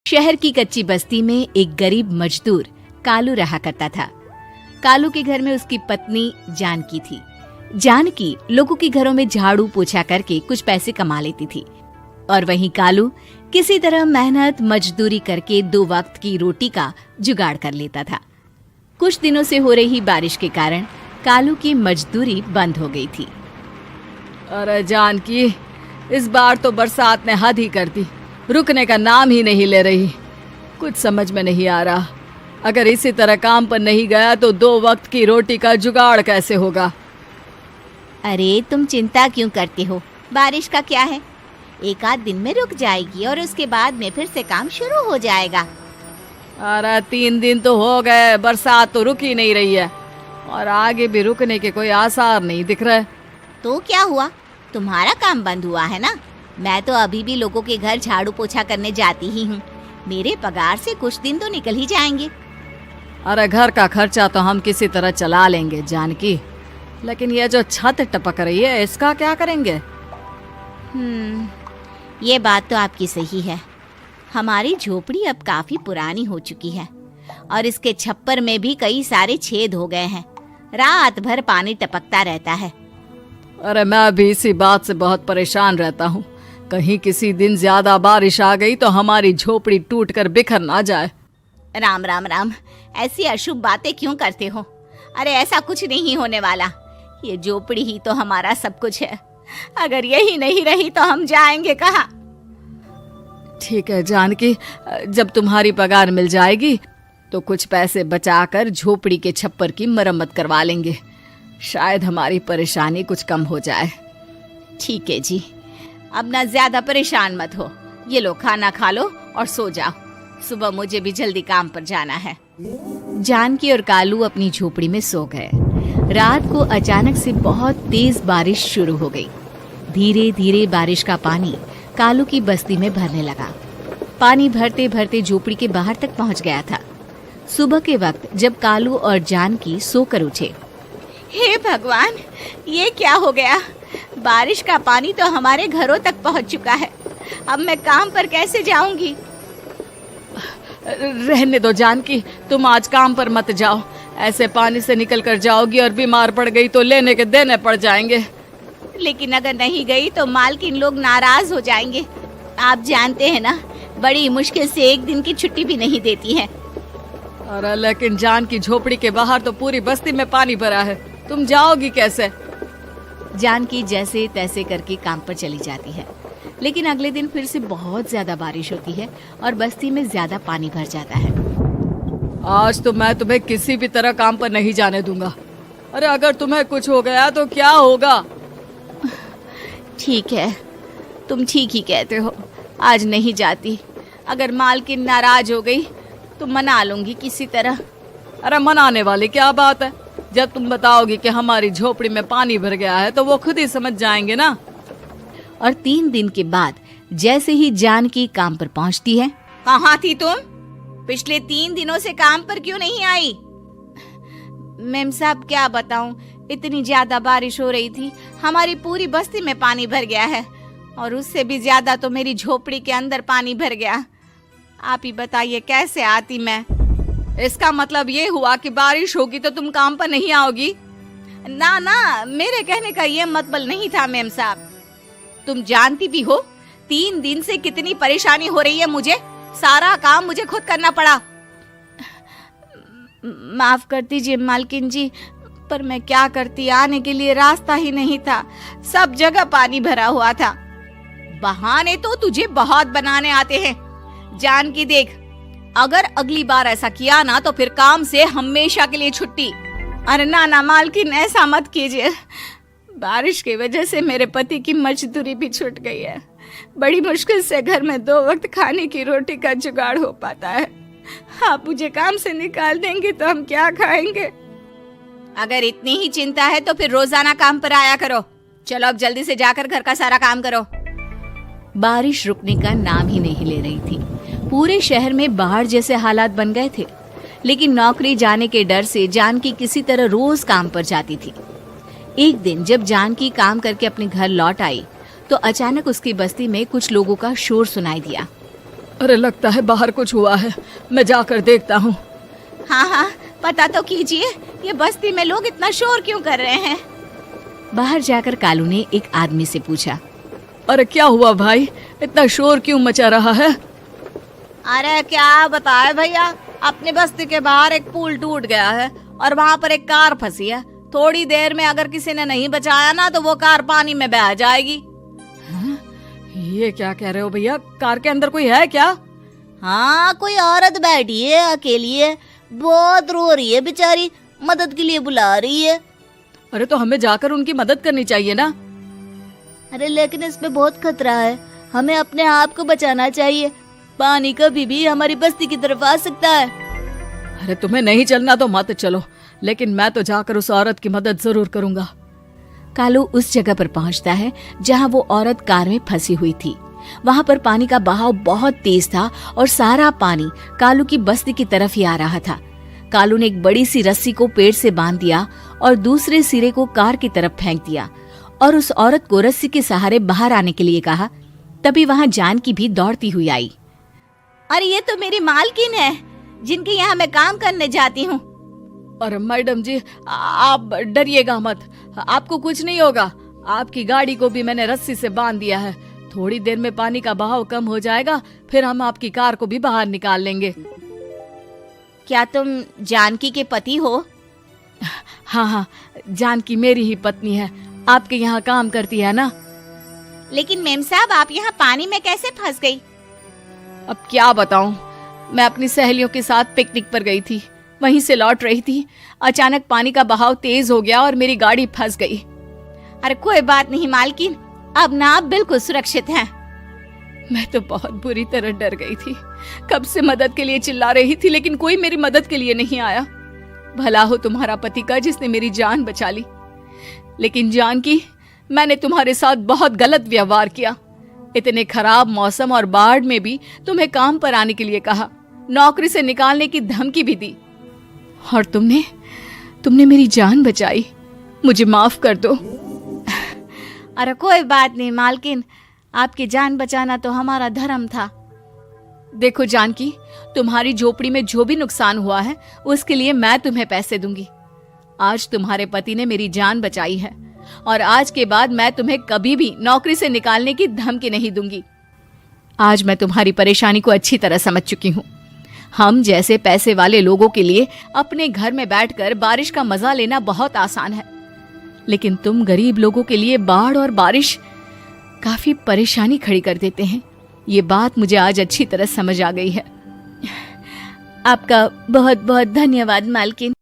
शहर की कच्ची बस्ती में एक गरीब मजदूर कालू रहा करता था। कालू के घर में उसकी पत्नी जानकी थी। जानकी लोगों के घरों में झाड़ू पोछा करके कुछ पैसे कमा लेती थी और वहीं कालू किसी तरह मेहनत मजदूरी करके 2 वक्त की रोटी का जुगाड़ कर लेता था। कुछ दिनों से हो रही बारिश के कारण कालू की मजदूरी बंद हो गई थी। अरे जानकी, इस बार तो बरसात ने हद ही कर दी, रुकने का नाम ही नहीं ले रही। कुछ समझ में नहीं आ रहा, अगर इसी तरह काम पर नहीं गया तो 2 वक्त की रोटी का जुगाड़ कैसे होगा। अरे तुम चिंता क्यों करते हो, बारिश का क्या है, 1 आध दिन में रुक जाएगी और उसके बाद में फिर से काम शुरू हो जाएगा। अरे 3 दिन तो हो गए, बरसात तो रुक ही नहीं रही है और आगे भी रुकने के कोई आसार नहीं दिख रहे। तो क्या हुआ, तुम्हारा काम बंद हुआ है ना। मैं तो अभी भी लोगों के घर झाड़ू पोछा करने जाती ही हूँ। मेरे पगार से कुछ दिन तो निकल ही जाएंगे। अरे घर का खर्चा तो हम किसी तरह चला लेंगे जानकी, लेकिन ये जो छत टपक रही है इसका क्या करेंगे। ये बात तो आपकी सही है। हमारी झोपड़ी अब काफी पुरानी हो चुकी है और इसके छप्पर में भी कई सारे छेद हो गए हैं। रात भर पानी टपकता रहता है। अरे मैं भी इसी बात से बहुत परेशान रहता हूँ। कहीं किसी दिन ज्यादा बारिश आ गई तो हमारी झोपड़ी टूट कर बिखर ना जाए। राम राम राम, ऐसी अशुभ बातें क्यों करते हो। अरे ऐसा कुछ नहीं होने वाला, ये झोपड़ी ही तो हमारा सब कुछ है। अगर यही नहीं रही तो हम जाएंगे कहाँ। ठीक है जानकी, जब तुम्हारी पगार मिल जाएगी तो कुछ पैसे बचाकर झोपड़ी के छप्पर की मरम्मत करवा लेंगे, शायद हमारी परेशानी कुछ कम हो जाए। ठीक है जी, अब ना ज्यादा परेशान मत हो। ये लो खाना खा लो और सो जाओ, सुबह मुझे भी जल्दी काम पर जाना है। जानकी और कालू अपनी झोपड़ी में सो गए। रात को अचानक से बहुत तेज बारिश शुरू हो गई। धीरे धीरे बारिश का पानी कालू की बस्ती में भरने लगा। पानी भरते भरते झोपड़ी के बाहर तक पहुंच गया था। सुबह के वक्त जब कालू और जानकी सोकर उठे, हे भगवान, ये क्या हो गया। बारिश का पानी तो हमारे घरों तक पहुंच चुका है। अब मैं काम पर कैसे जाऊंगी। रहने दो जानकी, तुम आज काम पर मत जाओ। ऐसे पानी से निकल कर जाओगी और बीमार पड़ गई तो लेने के देने पड़ जाएंगे। लेकिन अगर नहीं गई तो मालकिन लोग नाराज हो जाएंगे। आप जानते हैं ना, बड़ी मुश्किल से 1 दिन की छुट्टी भी नहीं देती है। अरे लेकिन जानकी, झोपड़ी के बाहर तो पूरी बस्ती में पानी भरा है, तुम जाओगी कैसे। जानकी जैसे तैसे करके काम पर चली जाती है, लेकिन अगले दिन फिर से बहुत ज्यादा बारिश होती है और बस्ती में ज्यादा पानी भर जाता है। आज तो मैं तुम्हें किसी भी तरह काम पर नहीं जाने दूंगा। अरे अगर तुम्हें कुछ हो गया तो क्या होगा। ठीक है, तुम ठीक ही कहते हो, आज नहीं जाती। अगर मालकिन नाराज हो गई तो मना लूंगी किसी तरह। अरे मनाने वाली क्या बात है, जब तुम बताओगी कि हमारी झोपड़ी में पानी भर गया है तो वो खुद ही समझ जाएंगे ना। और 3 दिन के बाद जैसे ही जानकी काम पर पहुंचती है, कहाँ थी तुम? पिछले 3 दिनों से काम पर क्यों नहीं आई? मेम साहब क्या बताऊं, इतनी ज्यादा बारिश हो रही थी, हमारी पूरी बस्ती में पानी भर गया है और उससे भी ज्यादा तो मेरी झोपड़ी के अंदर पानी भर गया। आप ही बताइए कैसे आती मैं। इसका मतलब ये हुआ कि बारिश होगी तो तुम काम पर नहीं आओगी। ना ना, मेरे कहने का ये मतलब नहीं था मेम साहब। तुम जानती भी हो 3 दिन से कितनी परेशानी हो रही है मुझे। सारा काम मुझे खुद करना पड़ा। माफ कर दीजिए मालकिन जी, पर मैं क्या करती, आने के लिए रास्ता ही नहीं था, सब जगह पानी भरा हुआ था। बहाने तो तुझे बहुत बनाने आते हैं। जानकी देख, अगर अगली बार ऐसा किया ना तो फिर काम से हमेशा के लिए छुट्टी। अरे ना ना मालकिन, ऐसा मत कीजिए। बारिश की वजह से मेरे पति की मजदूरी भी छूट गई है। बड़ी मुश्किल से घर में 2 वक्त खाने की रोटी का जुगाड़ हो पाता है। आप मुझे काम से निकाल देंगे तो हम क्या खाएंगे। अगर इतनी ही चिंता है तो फिर रोजाना काम पर आया करो। चलो अब जल्दी से जाकर घर का सारा काम करो। बारिश रुकने का नाम ही नहीं ले रही थी। पूरे शहर में बाढ़ जैसे हालात बन गए थे, लेकिन नौकरी जाने के डर से जानकी किसी तरह रोज काम पर जाती थी। एक दिन जब जानकी काम करके अपने घर लौट आई तो अचानक उसकी बस्ती में कुछ लोगों का शोर सुनाई दिया। अरे लगता है बाहर कुछ हुआ है, मैं जाकर देखता हूँ। हाँ हाँ, पता तो कीजिए, ये बस्ती में लोग इतना शोर क्यों कर रहे हैं। बाहर जाकर कालू ने एक आदमी से पूछा। अरे क्या हुआ भाई, इतना शोर क्यों मचा रहा है? अरे क्या बताए भैया, अपनी बस्ती के बाहर एक पुल टूट गया है और वहाँ पर एक कार फंसी है। थोड़ी देर में अगर किसी ने नहीं बचाया ना तो वो कार पानी में बह जाएगी। ये क्या कह रहे हो भैया, कार के अंदर कोई है क्या? हाँ, कोई औरत बैठी है, अकेली है, बहुत रो रही है बेचारी, मदद के लिए बुला रही है। अरे तो हमें जाकर उनकी मदद करनी चाहिए ना। अरे लेकिन इसमें बहुत खतरा है, हमें अपने आप को बचाना चाहिए। पानी कभी भी हमारी बस्ती की तरफ आ सकता है। अरे तुम्हें नहीं चलना तो मत चलो, लेकिन मैं तो जाकर उस औरत की मदद जरूर करूंगा। कालू उस जगह पर पहुंचता है जहां वो औरत कार में फंसी हुई थी। वहां पर पानी का बहाव बहुत तेज था और सारा पानी कालू की बस्ती की तरफ ही आ रहा था। कालू ने एक बड़ी सी रस्सी को पेड़ से बांध दिया और दूसरे सिरे को कार की तरफ फेंक दिया और उस औरत को रस्सी के सहारे बाहर आने के लिए कहा। तभी वहां जानकी भी दौड़ती हुई आई। अरे ये तो मेरी मालकिन है, जिनके यहाँ मैं काम करने जाती हूँ। अरे मैडम जी, आप डरिएगा मत, आपको कुछ नहीं होगा। आपकी गाड़ी को भी मैंने रस्सी से बांध दिया है। थोड़ी देर में पानी का बहाव कम हो जाएगा, फिर हम आपकी कार को भी बाहर निकाल लेंगे। क्या तुम जानकी के पति हो? हाँ हाँ, जानकी मेरी ही पत्नी है, आपके यहाँ काम करती है ना। लेकिन मेम साहब, आप यहाँ पानी में कैसे फंस गई? अब क्या बताऊं, मैं अपनी सहेलियों के साथ पिकनिक पर गई थी, वहीं से लौट रही थी। अचानक पानी का बहाव तेज हो गया और मेरी गाड़ी फंस गई। अरे कोई बात नहीं मालकिन, अब ना आप बिल्कुल सुरक्षित हैं। मैं तो बहुत बुरी तरह डर गई थी, कब से मदद के लिए चिल्ला रही थी, लेकिन कोई मेरी मदद के लिए नहीं आया। भला हो तुम्हारा पति का जिसने मेरी जान बचा ली। लेकिन जानकी, मैंने तुम्हारे साथ बहुत गलत व्यवहार किया। इतने खराब मौसम और बाढ़ में भी तुम्हें काम पर आने के लिए कहा, नौकरी से निकालने की धमकी भी दी, और तुमने मेरी जान बचाई। मुझे माफ कर दो। अरे कोई बात नहीं मालकिन, आपकी जान बचाना तो हमारा धर्म था। देखो जानकी, तुम्हारी झोपड़ी में जो भी नुकसान हुआ है उसके लिए मैं तुम्हें पैसे दूंगी। आज तुम्हारे पति ने मेरी जान बचाई है और आज के बाद मैं तुम्हें कभी भी नौकरी से निकालने की धमकी नहीं दूंगी। आज मैं तुम्हारी परेशानी को अच्छी तरह समझ चुकी हूँ। हम जैसे पैसे वाले लोगों के लिए अपने घर में बैठकर बारिश का मजा लेना बहुत आसान है, लेकिन तुम गरीब लोगों के लिए बाढ़ और बारिश काफी परेशानी खड़ी कर देते हैं। ये बात मुझे आज अच्छी तरह समझ आ गई है। आपका बहुत बहुत धन्यवाद मालकिन।